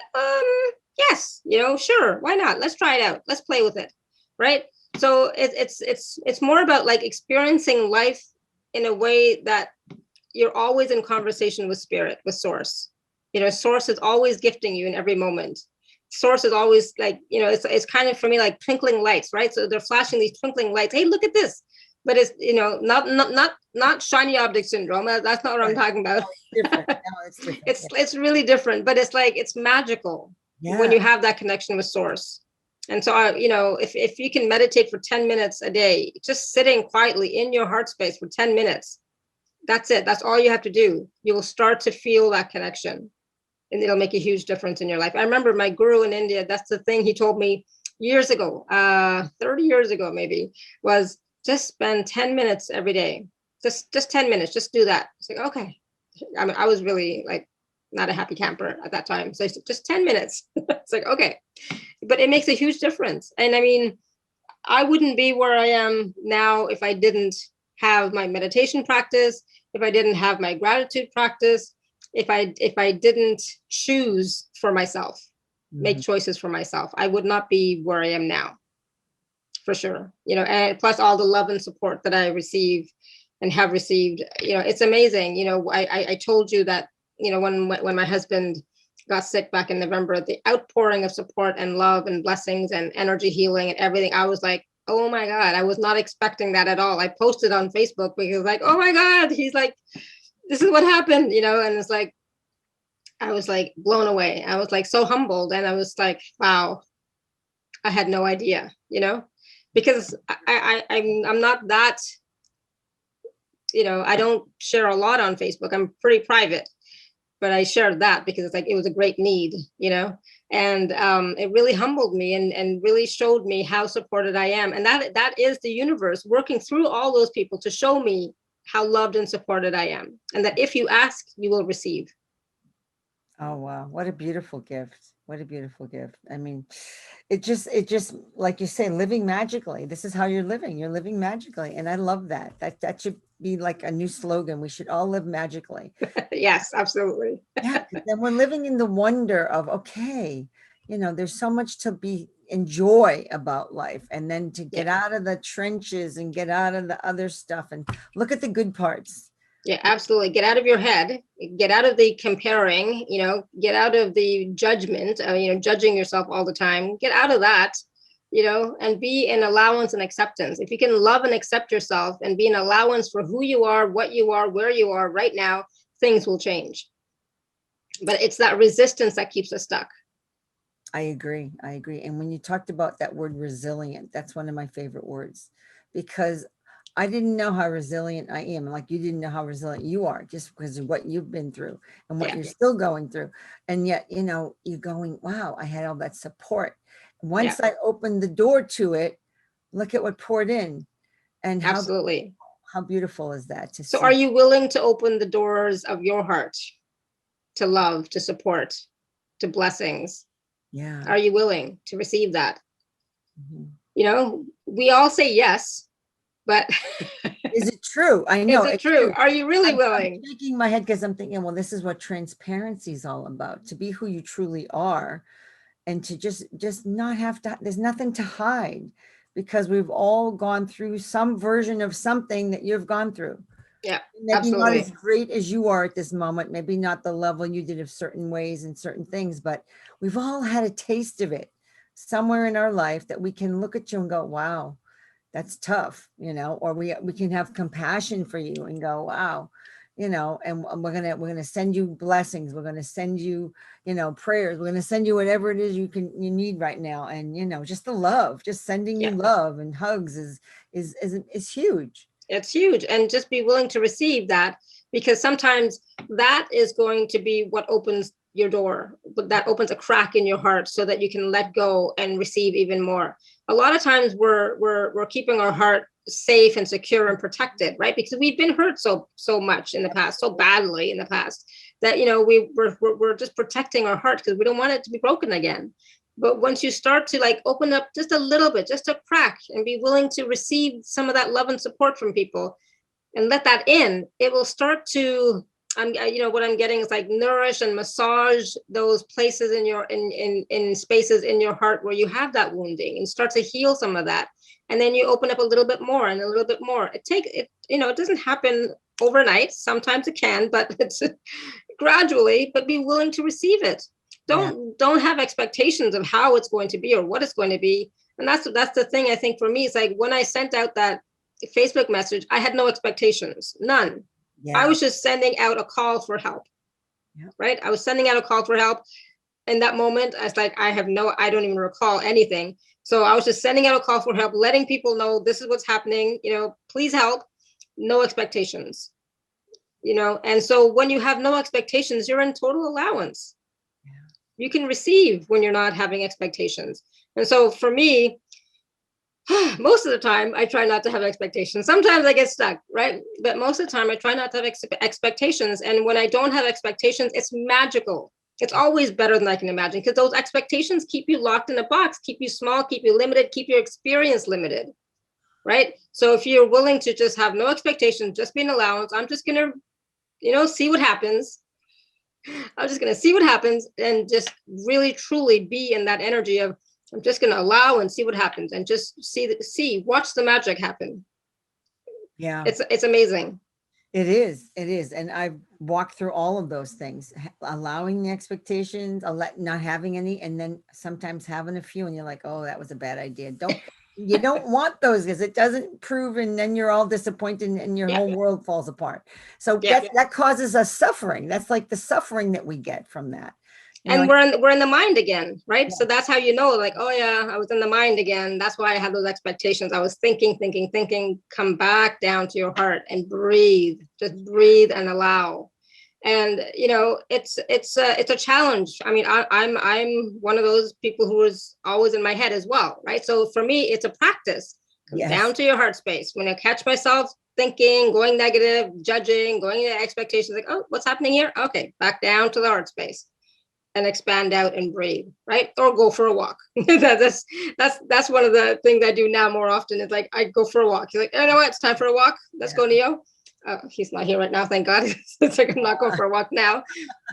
yes, sure. Why not? Let's try it out. Let's play with it. Right. So it's more about like experiencing life in a way that you're always in conversation with spirit, with source. Source is always gifting you in every moment. Source is always like, it's kind of, for me, like twinkling lights, right? So they're flashing these twinkling lights. Hey, look at this. But it's, not shiny object syndrome. That's not what I'm talking about. It's different. No, it's different. It's really different, but it's like, it's magical when you have that connection with source. And so, if you can meditate for 10 minutes a day, just sitting quietly in your heart space for 10 minutes, that's it. That's all you have to do. You will start to feel that connection, and it'll make a huge difference in your life. I remember my guru in India, that's the thing he told me years ago, 30 years ago, maybe, was just spend 10 minutes every day. Just 10 minutes, just do that. It's like, okay. I mean, I was really like not a happy camper at that time. So I said, just 10 minutes. It's like, okay. But it makes a huge difference. And I mean, I wouldn't be where I am now if I didn't have my meditation practice, if I didn't have my gratitude practice, if I didn't choose for myself, make choices for myself, I would not be where I am now, for sure. And plus all the love and support that I receive and have received, it's amazing. I told you that, when my husband got sick back in November, the outpouring of support and love and blessings and energy healing and everything, I was like, oh my God, I was not expecting that at all. I posted on Facebook because like, oh my God, he's like, this is what happened, and it's like, I was like blown away. I was like so humbled. And I was like, wow, I had no idea, because I'm not that, I don't share a lot on Facebook. I'm pretty private, but I shared that because it's like, it was a great need, and it really humbled me and really showed me how supported I am. And that is the universe working through all those people to show me how loved and supported I am. And that if you ask, you will receive. Oh, wow. What a beautiful gift. What a beautiful gift. I mean, it just, like you say, living magically. This is how you're living. You're living magically. And I love that. That should be like a new slogan. We should all live magically. Yes, absolutely. Yeah. 'Cause then we're living in the wonder of, okay, there's so much to be enjoy about life. And then to get Yeah. out of the trenches and get out of the other stuff and look at the good parts. Yeah, absolutely. Get out of your head, get out of the comparing, get out of the judgment, judging yourself all the time, get out of that, and be in allowance and acceptance. If you can love and accept yourself and be an allowance for who you are, what you are, where you are right now, things will change. But it's that resistance that keeps us stuck. I agree. I agree. And when you talked about that word resilient, that's one of my favorite words, because I didn't know how resilient I am. Like you didn't know how resilient you are just because of what you've been through and what Yeah. you're still going through. And yet, you're going, wow, I had all that support. Once Yeah, I opened the door to it, look at what poured in, and absolutely. how beautiful is that to So are see. you willing to open the doors of your heart to love, to support, to blessings? Yeah. Are you willing to receive that? Mhm. We all say yes, but Is it true? I know is it it's true? true. Are you really I'm willing? shaking my head because I'm thinking, well, this is what transparency is all about, to be who you truly are and to just not have to, there's nothing to hide because we've all gone through some version of something that you've gone through. Yeah, Maybe not as absolutely. great as you are at this moment, maybe not the level you did of certain ways and certain things, but we've all had a taste of it somewhere in our life that we can look at you and go, wow, that's tough, or we can have compassion for you and go, wow, and we're gonna send you blessings. We're gonna send you, prayers. We're gonna send you whatever it is you need right now. And just the love, just sending you Yeah, love and hugs is huge. it's huge. And just be willing to receive that, because sometimes that is going to be what opens your door, but that opens a crack in your heart so that you can let go and receive even more. A lot of times we're keeping our heart safe and secure and protected, right? Because we've been hurt so much in the past, so badly in the past, that we're just protecting our heart because we don't want it to be broken again. But once you start to like open up just a little bit, just a crack, and be willing to receive some of that love and support from people and let that in, it will start to, what I'm getting is like nourish and massage those places in your in spaces in your heart where you have that wounding, and start to heal some of that. And then you open up a little bit more and a little bit more. It doesn't happen overnight. Sometimes it can, but it's gradually. But be willing to receive it. Yeah. Don't have expectations of how it's going to be or what it's going to be. And that's the thing. I think for me, it's like when I sent out that Facebook message, I had no expectations, none. I Yeah. was just sending out a call for help, Yeah. right? I was sending out a call for help. in that moment. It's like, I don't even recall anything. So I was just sending out a call for help, letting people know this is what's happening, please help. No expectations, and so when you have no expectations, you're in total allowance. You can receive when you're not having expectations. And so for me, most of the time I try not to have expectations. Sometimes I get stuck, right? But most of the time I try not to have expectations. And when I don't have expectations, it's magical. It's always better than I can imagine, because those expectations keep you locked in a box, keep you small, keep you limited, keep your experience limited, right? So if you're willing to just have no expectations, just be an allowance, I'm just going to, see what happens. I'm just going to see what happens, and just really truly be in that energy of, I'm just going to allow and see what happens, and just watch the magic happen. Yeah. It's amazing. It is. It is. And I've walked through all of those things, allowing the expectations, not having any, and then sometimes having a few, and you're like, oh, that was a bad idea. You don't want those, because it doesn't prove, and then you're all disappointed and your whole world falls apart. So that causes us suffering. That's like the suffering that we get from that. And we're in the mind again, right? Yeah. So that's how you know, like, oh yeah, I was in the mind again. That's why I had those expectations. I was thinking. Come back down to your heart and breathe. Just breathe and allow. And it's a challenge. I mean, I'm one of those people who is always in my head as well, right? So for me, it's a practice. Come down to your heart space. When I catch myself thinking, going negative, judging, going into expectations, like, oh, what's happening here? Okay, back down to the heart space. And expand out and breathe, right? Or go for a walk. that's one of the things I do now more often. Is like, I go for a walk. You're like, you know what? It's time for a walk. Let's go, Neo. He's not here right now, thank God. It's like, I'm not going for a walk now.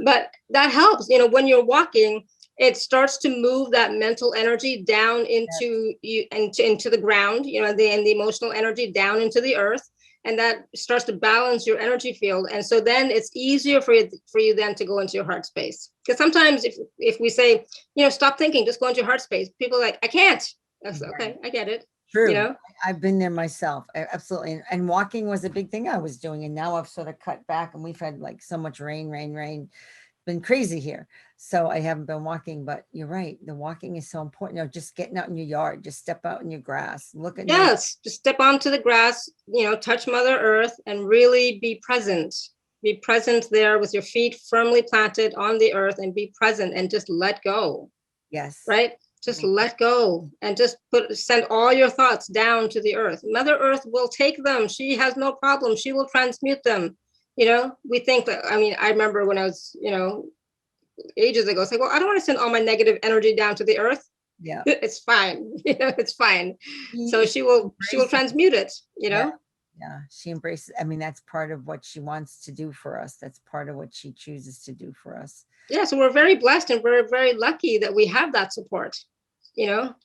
But that helps. When you're walking, it starts to move that mental energy down into you and into the ground, and the emotional energy down into the earth. And that starts to balance your energy field. And so then it's easier for you then to go into your heart space. Because sometimes if we say, stop thinking, just go into your heart space, people are like, I can't. That's okay, I get it. True. I've been there myself. Absolutely. And walking was a big thing I was doing. And now I've sort of cut back, and we've had like so much rain. Been crazy here. So I haven't been walking, but you're right. The walking is so important. Just getting out in your yard, just step out in your grass, look at just step onto the grass, touch Mother Earth, and really be present. Be present there with your feet firmly planted on the earth, and be present and just let go. Yes. Right? Just let go, and just send all your thoughts down to the earth. Mother Earth will take them. She has no problem. She will transmute them. We think that, I remember when I was, ages ago, it's like, well, I don't want to send all my negative energy down to the earth. Yeah. It's fine. It's fine. So she will transmute it, Yeah. She embraces. That's part of what she wants to do for us. That's part of what she chooses to do for us. Yeah. So we're very blessed, and we're very lucky that we have that support,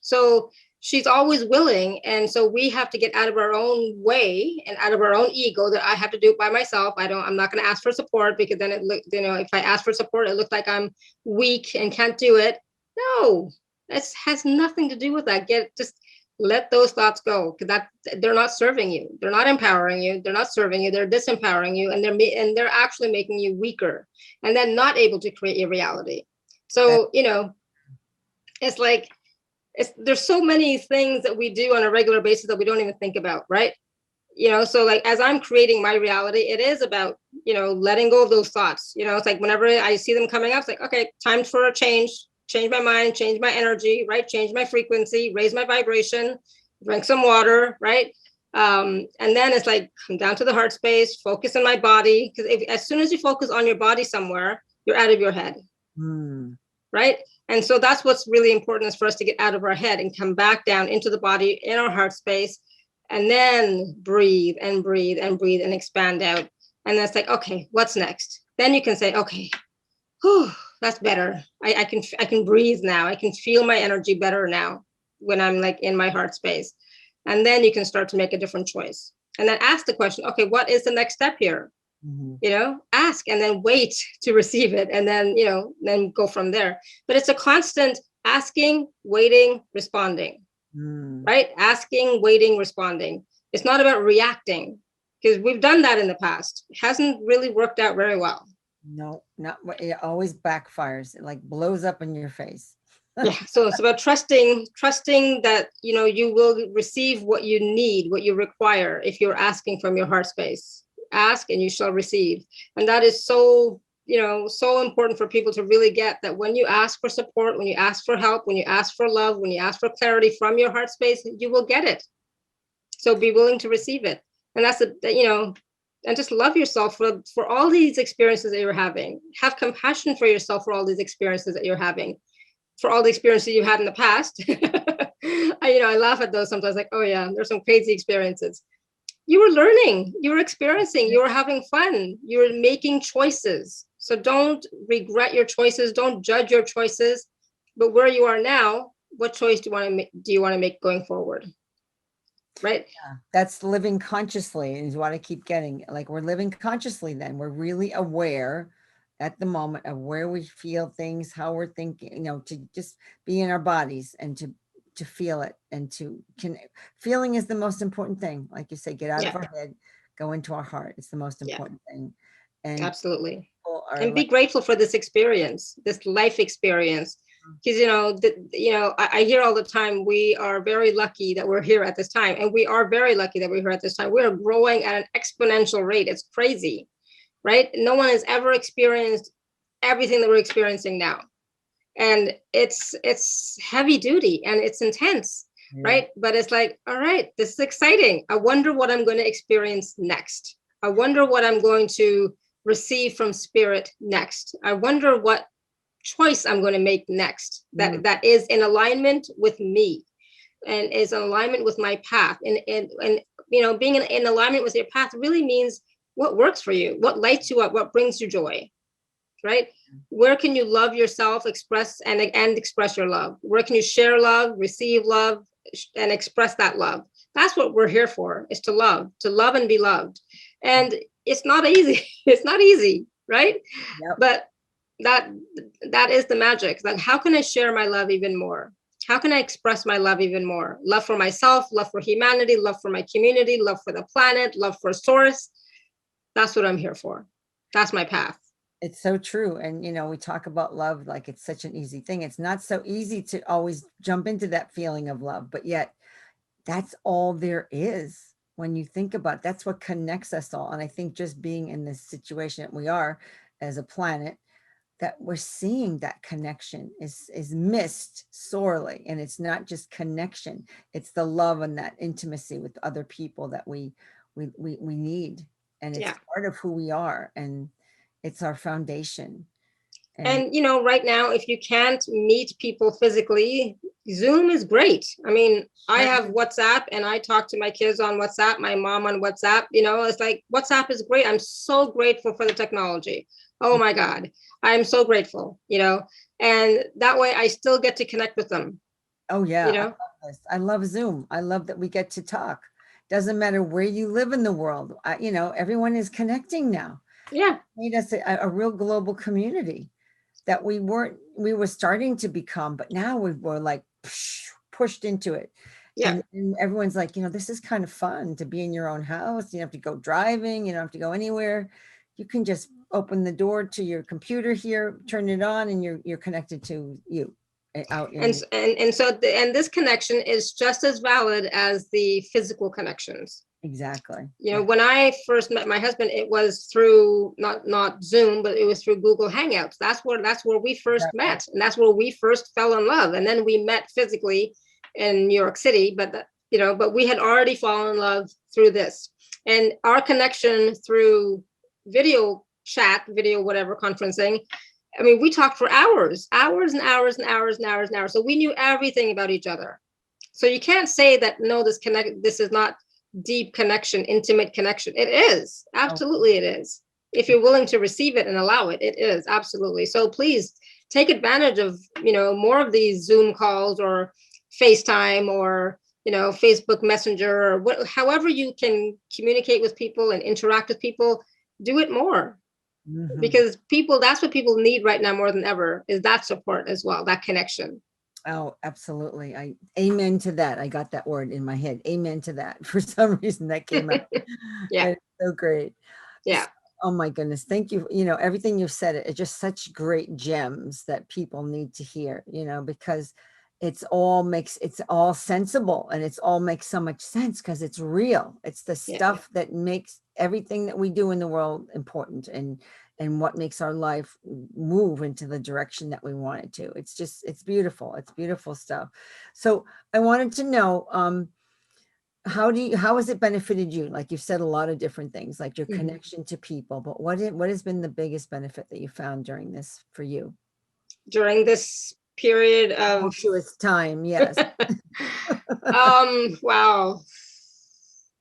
so she's always willing. And so we have to get out of our own way and out of our own ego, that I have to do it by myself. I'm not going to ask for support, because then if I ask for support, it looks like I'm weak and can't do it. No, that has nothing to do with that. Just let those thoughts go, because they're not serving you. They're not empowering you. They're not serving you. They're disempowering you, and they're actually making you weaker, and then not able to create your reality. So, it's like, there's so many things that we do on a regular basis that we don't even think about, right? So like, as I'm creating my reality, it is about, letting go of those thoughts. It's like, whenever I see them coming up, it's like, okay, time for a change my mind, change my energy, right? Change my frequency, raise my vibration, drink some water, right? And then it's like, come down to the heart space, focus on my body. Because as soon as you focus on your body somewhere, you're out of your head. Right? And so that's what's really important, is for us to get out of our head and come back down into the body, in our heart space, and then breathe and breathe and breathe and expand out. And that's like, okay, what's next? Then you can say, okay, whew, that's better. I can breathe now. I can feel my energy better now when I'm like in my heart space. And then you can start to make a different choice. And then ask the question, okay, what is the next step here? Ask, and then wait to receive it, and then then go from there. But it's a constant asking, waiting, responding. Right? Asking, waiting, responding. It's not about reacting, because we've done that in the past. It hasn't really worked out very well. No, not what it always backfires. It like blows up in your face. Yeah, so it's about trusting that you will receive what you need, what you require, if you're asking from your heart space. Ask and you shall receive. And that is so so important for people to really get that. When you ask for support, when you ask for help, when you ask for love, when you ask for clarity from your heart space, you will get it. So be willing to receive it. And that's and just love yourself for all these experiences that you're having. Have compassion for yourself for all these experiences that you're having, for all the experiences you had in the past. I laugh at those sometimes, like, oh yeah, there's some crazy experiences. You were learning, you were experiencing, you were having fun, you were making choices. So don't regret your choices, don't judge your choices. But where you are now, what choice do you want to make going forward? Right? That's living consciously is what I keep getting. Like we're living consciously then. We're really aware at the moment of where we feel things, how we're thinking, to just be in our bodies and to feel it and feeling is the most important thing. Like you say, get out of Yeah. our head, go into our heart. It's the most Yeah. important thing. And Absolutely. people are And be like, grateful for this experience, this life experience. Because I hear all the time, we are very lucky that we're here at this time, and we are very lucky that we're here at this time. We are growing at an exponential rate. It's crazy, right? No one has ever experienced everything that we're experiencing now, and it's heavy duty and it's intense, yeah, right? But it's like, all right, this is exciting. I wonder what I'm going to experience next. I wonder what I'm going to receive from spirit next. I wonder what choice I'm going to make next mm, that is in alignment with me and is in alignment with my path. And being in alignment with your path really means what works for you, what lights you up, what brings you joy, right? Where can you love yourself, express and express your love? Where can you share love, receive love, and express that love? That's what we're here for, is to love and be loved. And it's not easy. It's not easy, right? yep. But that that is the magic. Like, how can I share my love even more? How can I express my love even more? Love for myself, love for humanity, love for my community, love for the planet, love for source. That's what I'm here for. That's my path. It's so true. And, we talk about love like it's such an easy thing. It's not so easy to always jump into that feeling of love, but yet that's all there is when you think about it. That's what connects us all. And I think just being in this situation that we are as a planet, that we're seeing that connection is missed sorely. And it's not just connection, it's the love and that intimacy with other people that we need. And it's Yeah. part of who we are. And it's our foundation. And And right now, if you can't meet people physically, Zoom is great. I mean, I sure, have WhatsApp and I talk to my kids on WhatsApp, my mom on WhatsApp. It's like WhatsApp is great. I'm so grateful for the technology. Oh my God. I'm so grateful, and that way I still get to connect with them, oh you yeah, I know? love this. I love Zoom. I love that we get to talk. Doesn't matter where you live in the world. Everyone is connecting now. Yeah. Made us a real global community that we were starting to become, but now we were like pushed into it. Yeah. And everyone's like, this is kind of fun to be in your own house. You don't have to go driving. You don't have to go anywhere. You can just open the door to your computer here, turn it on, and you're connected to you out And in and this connection is just as valid as the physical connections. exactly. Yeah. When I first met my husband, it was through not Zoom, but it was through Google Hangouts. That's where we first Right. met, and that's where we first fell in love. And then we met physically in New York City, but we had already fallen in love through this, and our connection through video chat, video whatever conferencing. I mean, we talked for hours, hours and hours and hours and hours and hours. So we knew everything about each other. So you can't say that no, this is not deep connection, intimate connection. It is. Oh, Absolutely it is. If you're willing to receive it and allow it, it is absolutely. So please take advantage of, more of these Zoom calls or FaceTime or Facebook Messenger or however you can communicate with people and interact with people, do it more, mhm. because that's what people need right now more than ever, is that support as well, that connection. Oh, absolutely. I amen to that. I got that word in my head. Amen to that. For some reason that came out. Yeah. It's so great. Yeah. Oh my goodness. Thank you. Everything you've said, it's just such great gems that people need to hear, because it's all sensible and it's all makes so much sense because it's real. It's the Yeah. stuff that makes everything that we do in the world important and what makes our life move into the direction that we want it to. It's beautiful. It's beautiful stuff. So I wanted to know, how has it benefited you? Like you've said a lot of different things, like your Mhm. connection to people, but what has been the biggest benefit that you found during this for you? During this period of Tumultuous time, yes. wow.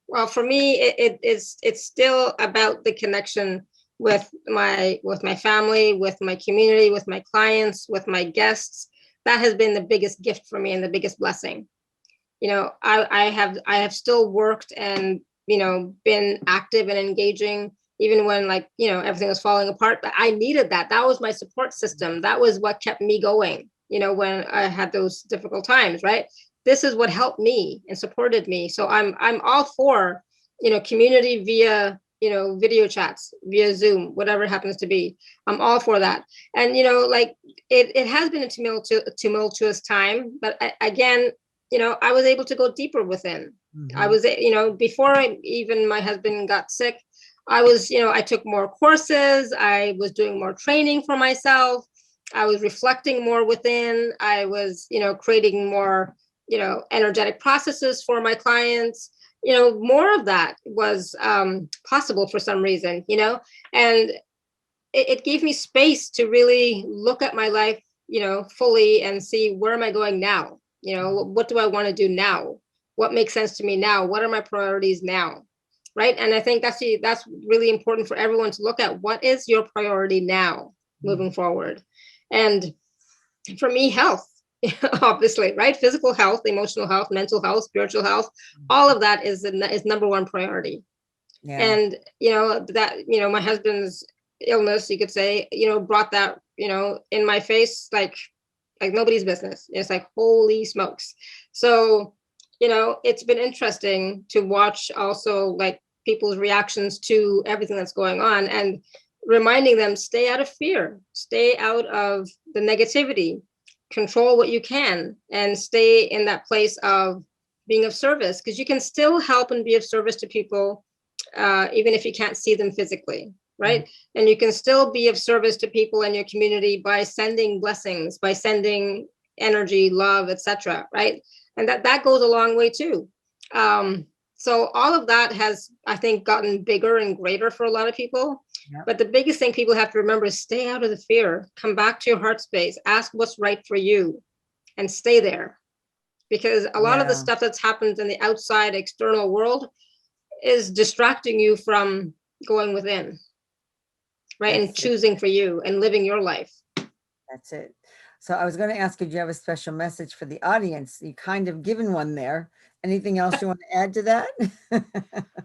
Well, for me, it's still about the connection with my family, with my community, with my clients, with my guests. That has been the biggest gift for me and the biggest blessing. I have still worked and been active and engaging even when everything was falling apart. But I needed that. That was my support system. That was what kept me going. When I had those difficult times, right? This is what helped me and supported me. So I'm all for community via video chats, via Zoom, whatever it happens to be. I'm all for that. And like it has been a tumultuous time, but again, I was able to go deeper within. I Mhm. was, before even my husband got sick, I took more courses. I was doing more training for myself. I was reflecting more within. I was, creating more, energetic processes for my clients. More of that was possible for some reason, and it gave me space to really look at my life, fully and see where am I going now? What do I want to do now? What makes sense to me now? What are my priorities now? Right. And I think that's really important for everyone to look at. What is your priority now Mhm. moving forward? And for me, health, obviously, right? Physical health, emotional health, mental health, spiritual health, all of that is number one priority. Yeah. And my husband's illness, you could say, brought that in my face like nobody's business. It's like, holy smokes. So it's been interesting to watch also like people's reactions to everything that's going on, and reminding them, stay out of fear, stay out of the negativity, control what you can, and stay in that place of being of service, because you can still help and be of service to people, even if you can't see them physically, Mhm. right? And you can still be of service to people in your community by sending blessings, by sending energy, love, etc., right? And that goes a long way too. So all of that has, I think, gotten bigger and greater for a lot of people. Yep. But the biggest thing people have to remember is stay out of the fear, come back to your heart space, ask what's right for you, and stay there. Because a lot of the Yeah. stuff that's happened in the outside external world is distracting you from going within, right? And That's it. choosing for you and living your life. That's it. So I was going to ask you, do you have a special message for the audience? You kind of given one there. Anything else you want to add to that?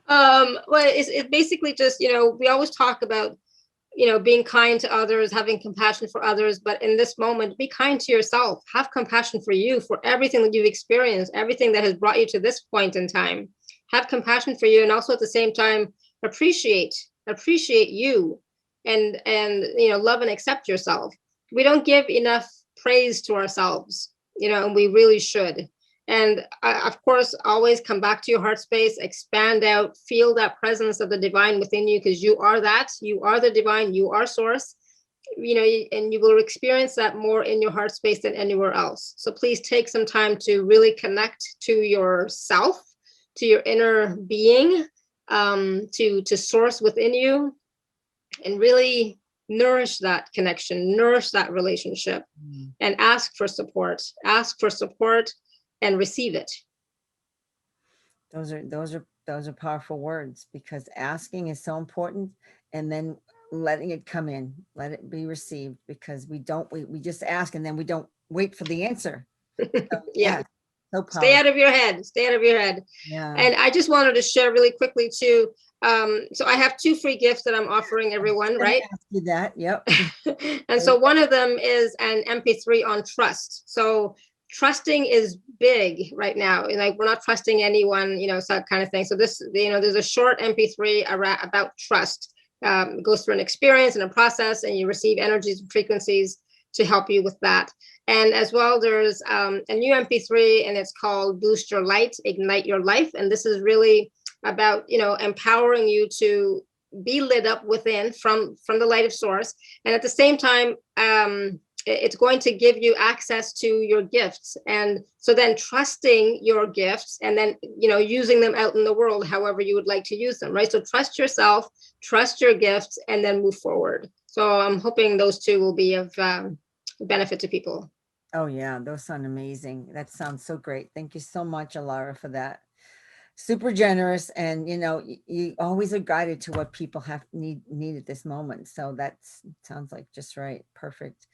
Well, it's basically just, we always talk about, being kind to others, having compassion for others. But in this moment, be kind to yourself, have compassion for you, for everything that you've experienced, everything that has brought you to this point in time. Have compassion for you. And also at the same time, appreciate you, and love and accept yourself. We don't give enough praise to ourselves, and we really should. And of course, always come back to your heart space, expand out, feel that presence of the divine within you, because you are that. You are the divine, you are source, and you will experience that more in your heart space than anywhere else. So please take some time to really connect to yourself, to your inner being, to source within you, and really nourish that connection, nourish that relationship, Mm. and ask for support and receive it. Those are powerful words because asking is so important, and then letting it come in, let it be received, because we just ask and then we don't wait for the answer. So Yeah. yeah, so Stay out powerful. of your head. Stay out of your head. Yeah. And I just wanted to share really quickly too. So I have two free gifts that I'm offering I was everyone, gonna right? ask you that. Yep. And so one of them is an MP3 on trust. So trusting is big right now. Like we're not trusting anyone, so that kind of thing. So this, there's a short MP3 about trust goes through an experience and a process, and you receive energies and frequencies to help you with that. And as well, there's a new MP3, and it's called Boost Your Light, Ignite Your Life. And this is really about, empowering you to be lit up within from the light of source. And at the same time, it's going to give you access to your gifts. And so then trusting your gifts, and then, using them out in the world however you would like to use them, right? So trust yourself, trust your gifts, and then move forward. So I'm hoping those two will be of benefit to people. Oh yeah, those sound amazing. That sounds so great. Thank you so much, Alara, for that. Super generous, and you always are guided to what people have need at this moment. So that sounds like just right. Perfect.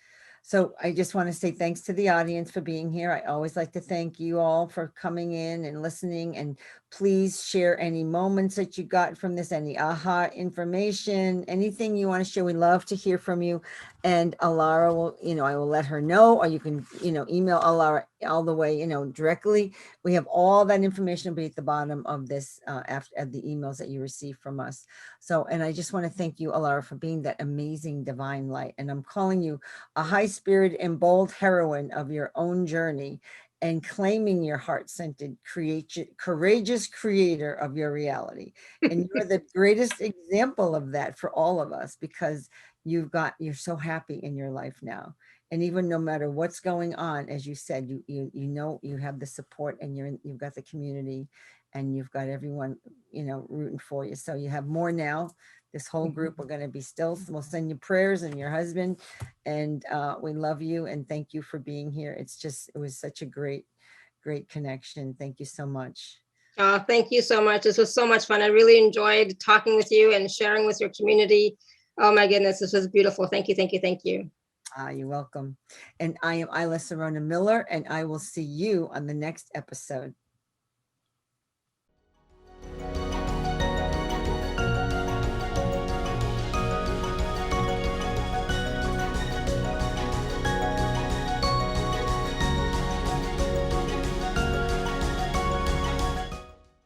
So I just want to say thanks to the audience for being here. I always like to thank you all for coming in and listening, and please share any moments that you got from this, any aha information, anything you want to share. We love to hear from you. And Alara will, I will let her know, or you can, email Alara all the way, directly. We have all that information will be at the bottom of this, after the emails that you receive from us. So, and I just want to thank you, Alara, for being that amazing divine light. And I'm calling you a high spirit and bold heroine of your own journey, and claiming your heart-centered, courageous creator of your reality. And you're the greatest example of that for all of us, because you're so happy in your life now. And even no matter what's going on, as you said, you have the support, and you've got the community, and you've got everyone, rooting for you. So you have more now. This whole group, we're going to be still, we'll send you prayers, and your husband, and we love you, and thank you for being here. It was such a great connection. Thank you so much. Oh, thank you so much. This was so much fun. I really enjoyed talking with you and sharing with your community. Oh my goodness, this was beautiful. Thank you, thank you, thank you. You're welcome. And I am Isla Serona Miller, and I will see you on the next episode.